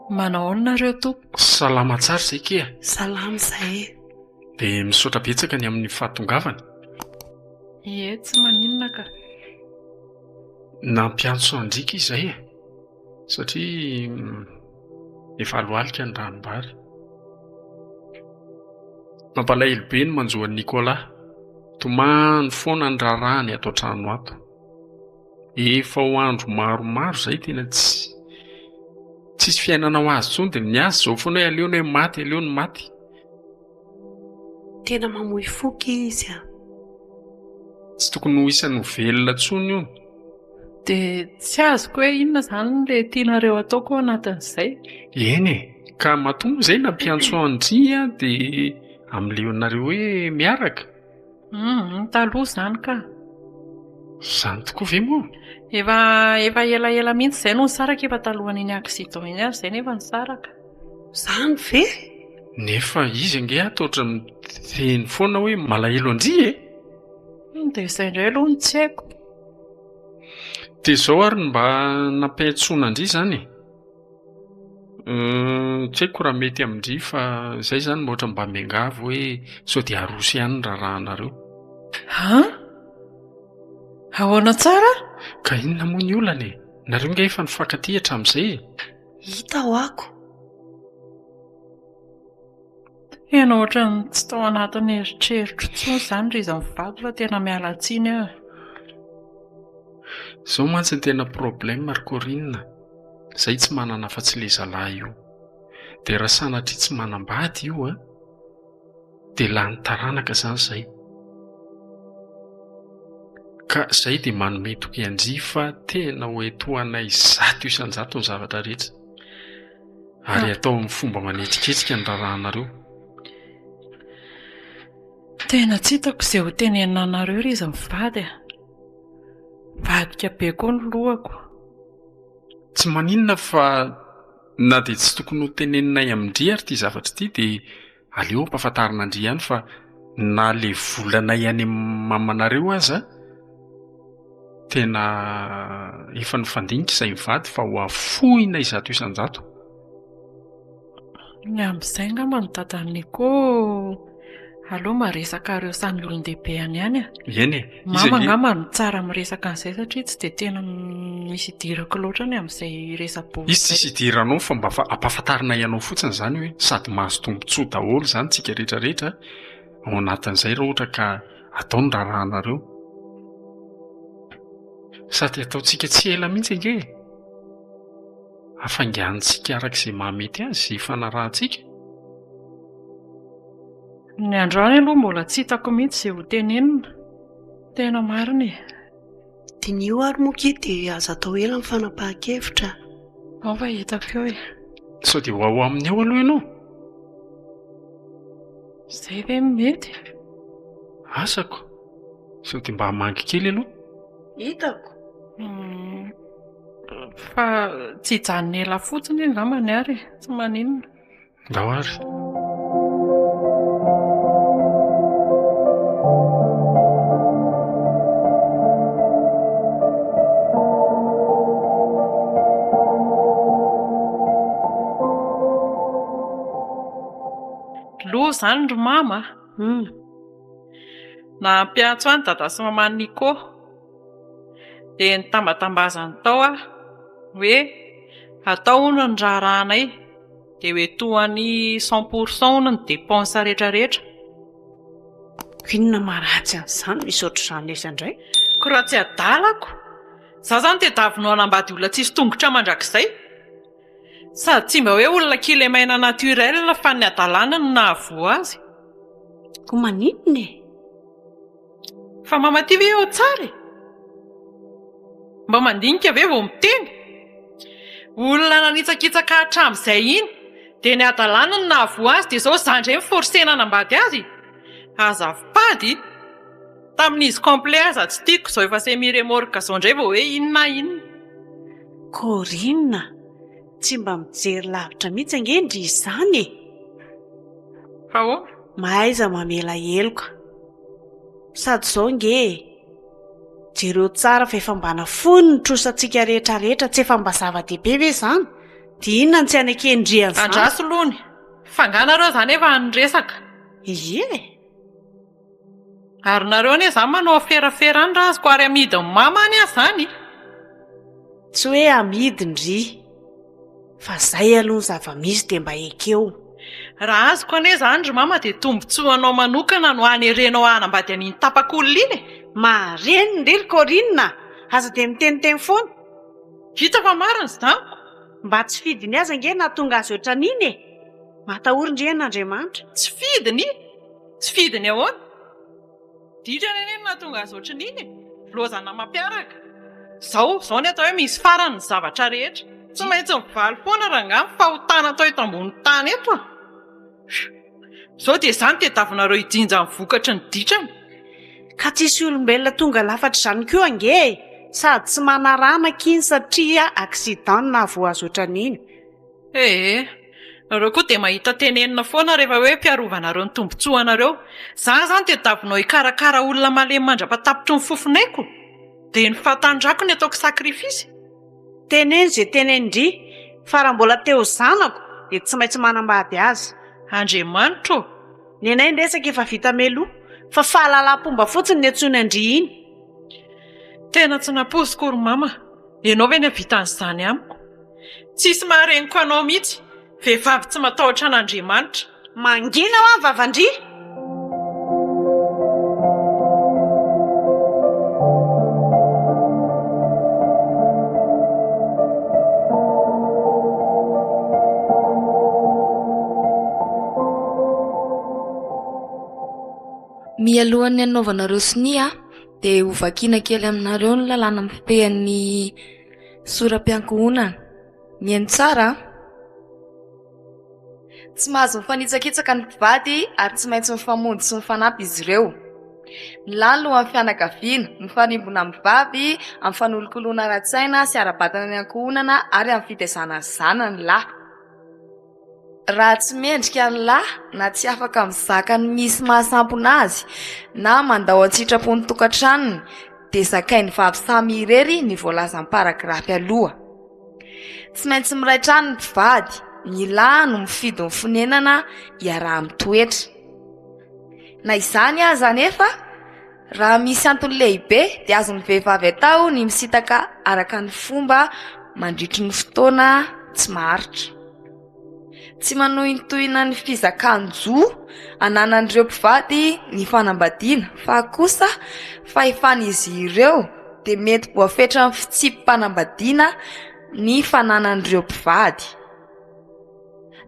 Manao nareo tompo? Salama tsara izay kia. Salama izay. Dia misaotra betsaka ny amin'ny fahatongavana. Ie, tsy maninona ka. Nampiantso andrika izay e. Satria efa aloalika ny ranombary. Mampalahelo be ny manjohan'i Nicolas. Tomany foana ny rarahany ato an-trano ato. Efa ho andro maromaro izay tena tsisy fiainana ho azy tsony dia niazy izao foana hoe aleo ny maty. Tena mamoy foky izy a. Tsy tokony ho isan'ny velona tsony io. Dia tsy azoko hoe inona izany ilay tianareo ataoko anatin'izay. Eny e, ka mahatonga izay nampiantso andria dia amin'ilay hoe miaraka. Taloha izany ka. Izany tokoa ve moa? Efa ela mihitsy izay no nisaraka efa talohan'iny accident iny ary izay nefa nisaraka. Izany ve? Nefa izy ange ataotra miteny foana hoe malahelo andria e. Dia izay indray aloha ny tsy haiko. Dia izao ary mba nampiantsoana andria izany e. Tsy haiko raha mety amindry fa izay izany mohatra mba miangavy hoe sao dia arosy ihany ny rarahanareo. Ahoana tsara? Ka inona moa ny olana e? Nareo nga efa nifankatia hatramin'izay e. Hita ho ako. Ianao ohatran'ny tsy tao anatin'ny eritreritro tsony izany ry izy mivady fa tena miala tsiny aho. Izao mantsy ny tena problème ry Corinne. Izay tsy manana afa-tsy ilay zalahy io. Dia raha sanatria tsy manambady io dia lany taranaka izany izay. Ka izay dia manome toky andria fa tena hoe toanay 100 isan-jato ny zavatra rehetra. Ary atao amin'ny fomba manetriketrika ny rarahanareo. Tena tsy hitako izay ho tenenina anareo ry izy mivady a. Vadika be koa ny lohako. Tsy maninona fa na dia tsy tokony ho teneninay amindry ary ity zavatra ity dia aleo ampahafantarinandry ihany fa na le volanay any mamanareo aza tena efa nifandinika izay mivady fa ho afohina 100 isan-jato. Ny amin'izay angamba ny dadan'ny koa aleo maresaka ireo samy olon-dehibe ihany a. Eny e. Mama angamba no tsara miresaka an'izay satria tsy dia tena misy idirako loatra ny amin'izay resa-po. Izy tsisy idiranao fa mba ampahafantarina ianao fotsiny izany hoe sady mahazo tombontsoa daholo izany tsika rehetrarehetra ao anatin'izay raha ohatra ka atao ny rarahanareo. Sady ataontsika tsy ela mihitsy ange. Hafainganitsika arak'izay mahamety azy fanarahantsika. Ny androany aloha mbola tsy hitako mihitsy izay ho tenenina. Tena marina e. Dinio ary moki dia azo atao ela ny fanapahan-kevitra. Ao fa hitako eo e. Sao dia ho ao amin'ny ao aloha ianao. Izay ve mety? Asako. Sao dia mba hamangy kely aloha. Hitako. Fa tsy hijanona ela fotsiny angambany ary tsy maninona. Ndao ary. Loha izany ry mama. Na mpiantso any dada sy maman'i Nico. dia nitambatambazany tao hoe atao hono ny raharanay dia hoe toany 100% hono ny dépense rehetrarehetra. Inona maharatsy an'izany misaotra izany izy indray? Ko raha tsy adalako, za zany tedavino anambady olona tsisy tongotra mandrakizay, sady tsy mba hoe olona kilemaina naturel fa ny adalàna no nahavoa azy. Ko maninona e? Fa mamaty ve eo tsara e? Mba mandinika ve vao miteny? Olona nanitsakitsaka hatramin'izay iny dia ny adalàna no nahavoa azy dia izao zandry miforsena anambady azy. Azafady, tamin'izy complet aza tsy tiako, izao efa semi-remorque izao indray vao hoe inona inona. Corinne, tsy mba mijery lavitra mihitsy angendry izany e. Fa hoana? Mahaiza mamela heloka. Sady izao nge, jereo tsara fa efa mba nafony ny trosantsika rehetrarehetra, tsy efa mba zava-dehibe ve izany? Dia inona ny tsy anakendrian'izany? Andraso lony, fanganareo zany efa niresaka. Ie. Ary nareo anie izany manao aferafera any raha azoko ary amidiny mama any aho izany. Tsy hoe amidindry, fa izay aloha ny zava-misy dia mba ekeo. Raha azoko anie izany ry mama dia tombontsoanao manokana no hanerenao hanambady an'iny tapak'olona iny e. Mareny ndrery Corinne, aza dia miteniteny foana. Hita fa marina izaniko. Mba tsy fidiny aza nge na tonga azy ohatran'iny e. Matahorin-dry n'Andriamanitra. Tsy fidiny? Tsy fidiny ahoana? Didrany anie na tonga azy ohatran'iny e. Lozana mampiaraka. Zao ny atao hoe misy farany ny zavatra rehetra. Tsy maintsy mivaly foana raha ngam fahotana atao eto ambony tany eto. Zao dia izany tediavinareo hijinja ny vokatry ny ditrany. Ka tsisy olombelona tonga lafatra izany koa ange, sady tsy manarana kiny satria accident nahavoa azy ohatran'iny. Nareo koa dia mahita tenenina foana rehefa hoe mpiarovanareo ny tombontsoanareo. Za zany tediavinao hikarakara olona malemy mandra-patapitry ny fofonaiko, dia ny fahatanjako ny ataoko sakrifisy. Teneny izay tenenindry, fa raha mbola teo zanako dia tsy maintsy manambady azy. Andriamanitra ô! Ny anay ny resaka efa vita meloa, fa fahalalam-pomba fotsiny ny antsoina andry iny. Tena tsy naposiko ry mama, ianao ve ny havitan'izany amiko? Tsisy mahareniko anao mihitsy, vehivavy tsy matahotra an'Andriamanitra. Mangina ho any vavandry. Mialohan'ny anaovanareo sonia dia hovakiana kely aminareo ny lalàna mifehan'ny soram-piankohonana. Mihaino tsara. Tsy mahazo mifanitsakitsaka ny mpivady ary tsy maintsy mifamonjy sy mifanampy izy ireo. Milany lohan'ny fianakaviana, mifanimbona amin'ny vavy, amin'ny fanolokoloana ara-tsaina sy ara-batana ny ankohonana ary amin'ny fitaizana ny zanany lahy. Raha tsy mendrika ny lahy na tsy afaka mizaka ny misy mahasampona azy na mandao an-tsitrapony tokantranony dia zakainy vavy samy irery ny voalaza ny paragrafy aloha. Tsy maintsy miraitrany ny mpivady, ny lahy no mifidy ny fonenana hiaraha-amin'ny toetra. Na izany aza anefa, raha misy antony lehibe dia azon'ny vehivavy atao ny misitaka araka ny fomba mandritry ny fotoana tsy maharitra. Tsy manohintohina ny fizakan-jo ananan'ireo mpivady ny fanambadiana, fa kosa fahefan'izy ireo dia mety voafetra amin'ny fitsipim-panambadiana ny fananan'ireo mpivady.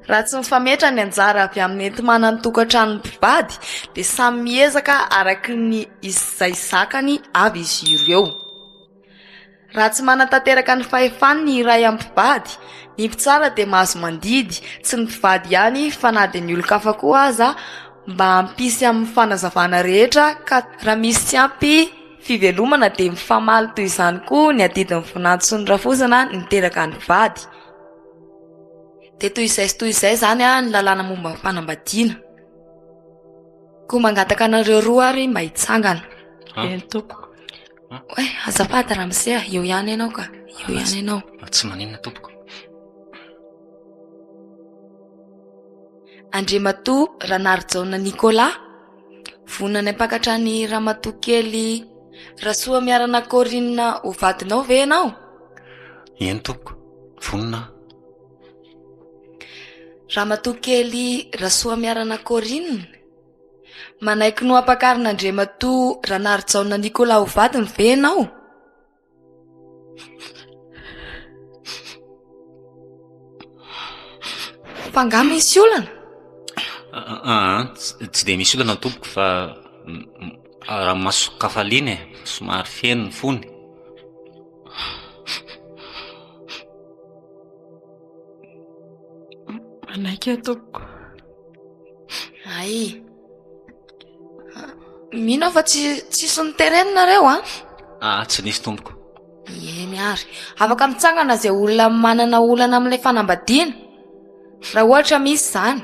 Raha tsy mifametra ny anjara avy amin'ny entimana ny tokantrano ny mpivady dia samy miezaka araky ny izay zakany avy izy ireo. Raha tsy manatanteraka ny fahefany ny iray amin'ny mpivady, ny mpitsara dia mahazo mandidy tsy ny mpivady ihany fa na dia ny olon-kafa koa aza mba hampisy amin'ny fanazavana rehetra, ka raha misy tsy ampy fivelomana dia mifamaly toy izany koa ny adidin'ny voninahitra sy ny rafozana niteraka ny mpivady. Dia toy izay zany ny lalàna momba ny fanambadiana. Koa mangataka anareo roa ary mba hitsangana. Tompoko. Azafady ramose, eo ihany ianao ka. Eo ihany ianao. Tsy maninona tompoko. Andriamatoa Ranarjaona Nicolas, vonona ny mpakatra ny ramatoa kely raha soa miarana Corinne ho vadinao ve ianao? Eny tompoko, vonina. Raha matoa kely raha soa miarana Corinne, manaiky no apakarin'Andriamatoa raha naharyjaona Nicolas ho vadiny ve ianao? Fanga misy olana? Tsy dia misy olana tompoko fa raha maso-kafaliana e, somary feno ny fony. Manaiky tompoko. Ay, mino fa tsisy niterenareo Tsy nisy tompoko. eny ary afaka mitsangana izay olona manana olana amin'ilay fanambadiana raha ohatra misy izany.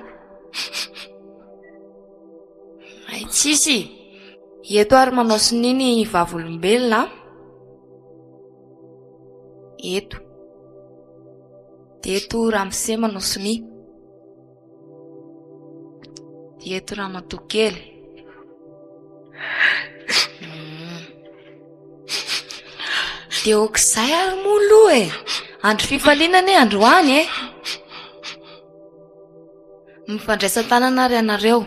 Ay, tsisy. Eto ary manao sininy vavolombelona. Eto. Eto Ramose manao sini. Eto Ramatokely. Dia okizay ary molo e. Andro fifaliana androany e. Mifandraisan-tanana ary ianareo.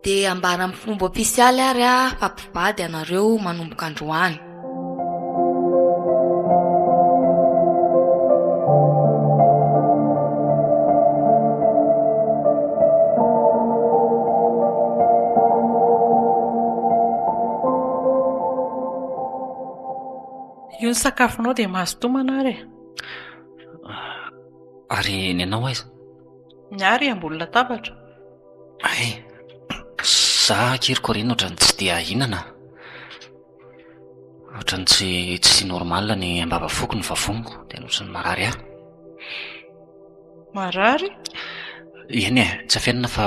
Dia ambara amin'ny fomba ofisialy ary fa mpivady ianareo manomboka androany. Io ny sakafonao dia mahazo tomana ary e. Ary ny anao aiza? Ny ary ambony latabatra. Ay, za kiry Corinne ohatrany tsy dia hinana. Ohatrany tsy normal ny ambava foko ny vavoniko, dia ohatrany marary ahy. Marary? Eny e, tsy afenina fa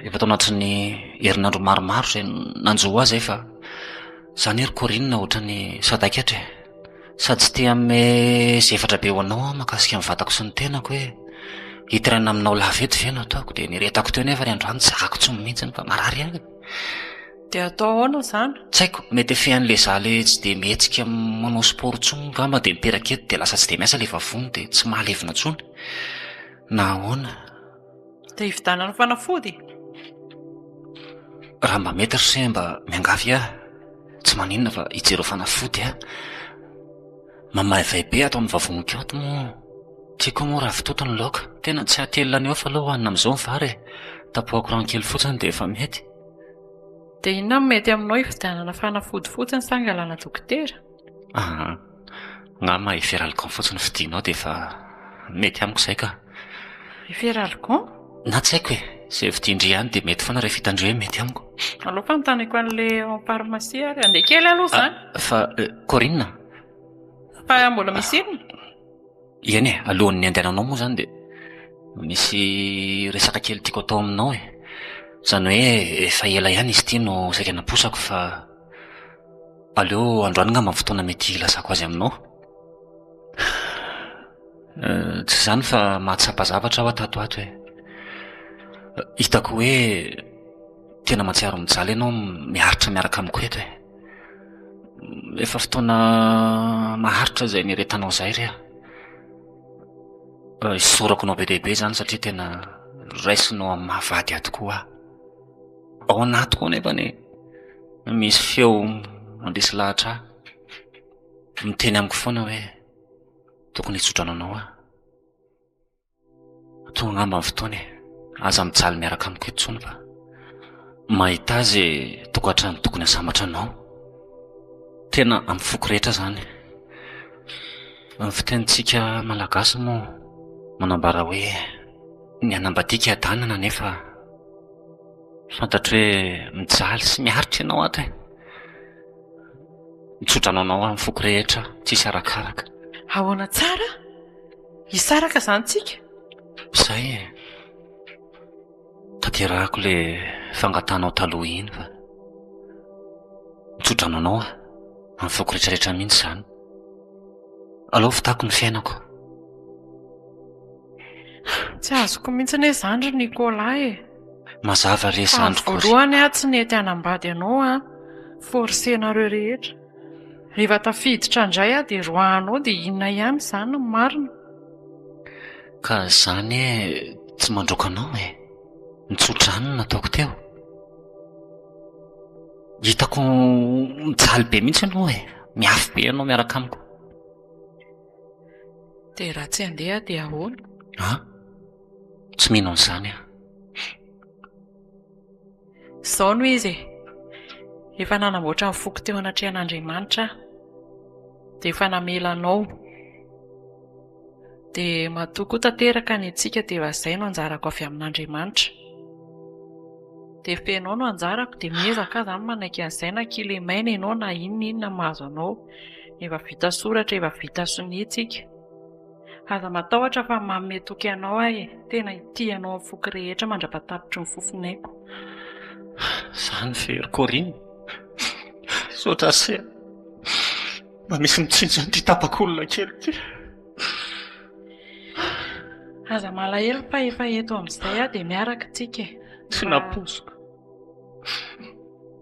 efa tao anatin'ny herinandro maromaro izay nanjoa azy fa za nery Corinne ohatrany sadakatra e. Sady tsy tia ame izay efatra be ho anao makasika amin'ny vatako sy ny tenako hoe hitirana aminao laveto ve no ataoko, dia niretako teo nefa ry androany tsy zahako tsony mihitsy fa marary ahy. Dia atao ahoana izany? Tsy haiko, mety fean'ilay za le tsy dia mihetsika manao sport tsony ngamba dia miperaka eto dia lasa tsy dia miasa ilay vavony dia tsy mahalevina tsony. Na ahoana? Dia hividanana fanafody? Raha mba mety ry se mba miangavy ahy, tsy maninona fa hijereo fanafody ahy. Mamaivay be atao ny vavoniko ato moa. Tiako moa raha vitoto ny laoka. Tena tsy hatelona eo fa aloha hohanina amin'izao ny vary e. Tapohako rano kely fotsiny dia efa mety. Dia inona no mety aminao hividanana fanafody fotsiny sa angalana dokotera? Ngamba Feralcon fotsiny fidinao dia efa mety amiko izay ka. Feralcon? Na tsy haiko e, izay vidindry ihany dia mety foana rehefa hitandreo hoe mety amiko. Aleo fanontaniako an'ilay en pharmacie ary andeha kely aloha izany. Fa Corinne? Fa mbola misy inona? Eny e, alohan'ny andehananao moa izany dia misy resaka kely tiako atao aminao e. Izany hoe efa ela ihany izy ity no saika naposako fa aleo androany ngamba fotoana mety hilasako azy aminao. Tsy izany fa mahatsapa-zavatra aho atatoato e. Hitako hoe tena mahatsiaro mijaly ianao miharitra miaraka amiko eto e. Efa fotoana maharitra izay niretanao izay ry aho. Isorako nao be dehibe izany satria tena raisinao amin'ny mahavady ahy tokoa aho. Ao anatiko nefa misy feo mandresy lahatra ahy. Miteny amiko foana hoe tokony hitsotranao aho. Tonga ngamba amin'ny fotoana e, aza mijaly miaraka amiko eto tsony fa mahita azy tokantrano tokony hasambatra anao. Tena amin'ny foko rehetra izany. Ny fitenitsika malagasy moa manambara hoe ny anambadiaka adanana nefa fantatra hoe mijaly sy miharitra ianao ato e. Mitsotranao amin'ny foko rehetra, tsisy arakaraka. Ahoana tsara? Hisaraka izany tsika? Izay e. Tanterahako ilay fangatanao taloha iny fa mitsotranao amin'ny foko rehetrarehetra mihitsy izany. Aleo fitako ny fiainako. Tsy azoko mihitsy ny zandry Nicolas e. Mazava re zandriko. Voalohany aho tsy nety hanambady anao forsenareo rehetra. Rehefa tafiditra indray dia roahanao dia inona ihany izany no marina. Ka izany tsy mandroaka anao nitsotra any nataoko teo. Hitako mijaly be mihitsy ianao miafy be ianao miaraka amiko. Dia raha tsy handeha dia ahoana? Tsy mino an'izany Izao no izy efa nanamboatra ny foko teo anatrehan'Andriamanitra dia efa namela anao. Dia matoa koa tanteraka ny antsika dia vazay no anjarako avy amin'Andriamanitra. Dia fenao no anjarako dia miezaka izany manaiky an'izay na kilo maina ianao na inona mahazo anao. Efa vita soratra, efa vita sonia tsika. Aza matahotra fa manome toky anao tena itianao amin'ny foko rehetra mandrapatapitry ny fofonaiko. Izany very Corine. Sotra se mba misy mitsinjo ny tapakolona kely ty. Aza malahelo fa efa eto amin'izay dia miaraka tsika. Tsy naposiko.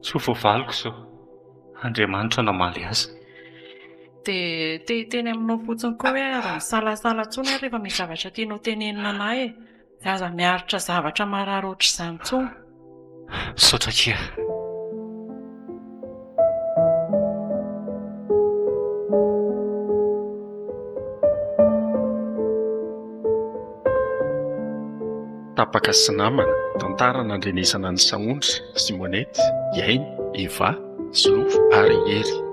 Tsy ho voavaliko izao. Andriamanitra namaly azy. Dia teny aminao fotsiny koa hoe aza misalasala intsony rehefa misy zavatra tianao tenenina anahy dia aza miaritra zavatra marary ohatr'izany intsony. Saotra kia. Tapaka sy namana, tantara nandrenesana ny Saondry, Simonety, Yainy, Eva, Zolo ary Hery.